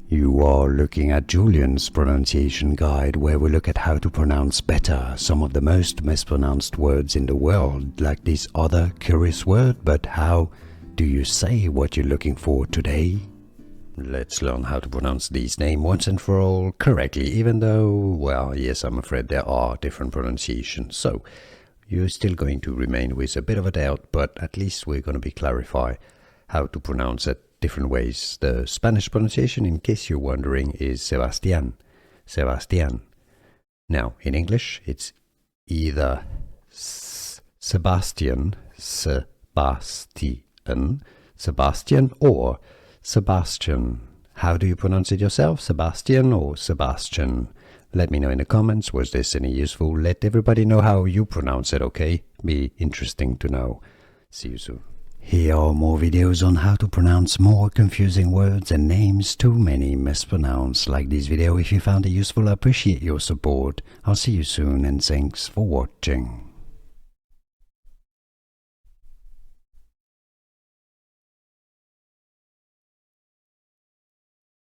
You are looking at Julian's pronunciation guide, where we look at how to pronounce better some of the most mispronounced words in the world, like this other curious word. But how do you say what you're looking for today? Let's learn how to pronounce these names once and for all correctly, even though, well, yes, I'm afraid there are different pronunciations. So you're still going to remain with a bit of a doubt, but at least we're going to be clarify how to pronounce it different ways. The Spanish pronunciation, in case you're wondering, is Sebastian. Sebastian. Now, in English, it's either Sebastian, Sebastian, or Sebastian. How do you pronounce it yourself? Sebastian or Sebastian? Let me know in the comments. Was this any useful? Let everybody know how you pronounce it, okay? Be interesting to know. See you soon. Here are more videos on how to pronounce more confusing words and names too many mispronounced. Like this video if you found it useful. I appreciate your support. I'll see you soon and thanks for watching.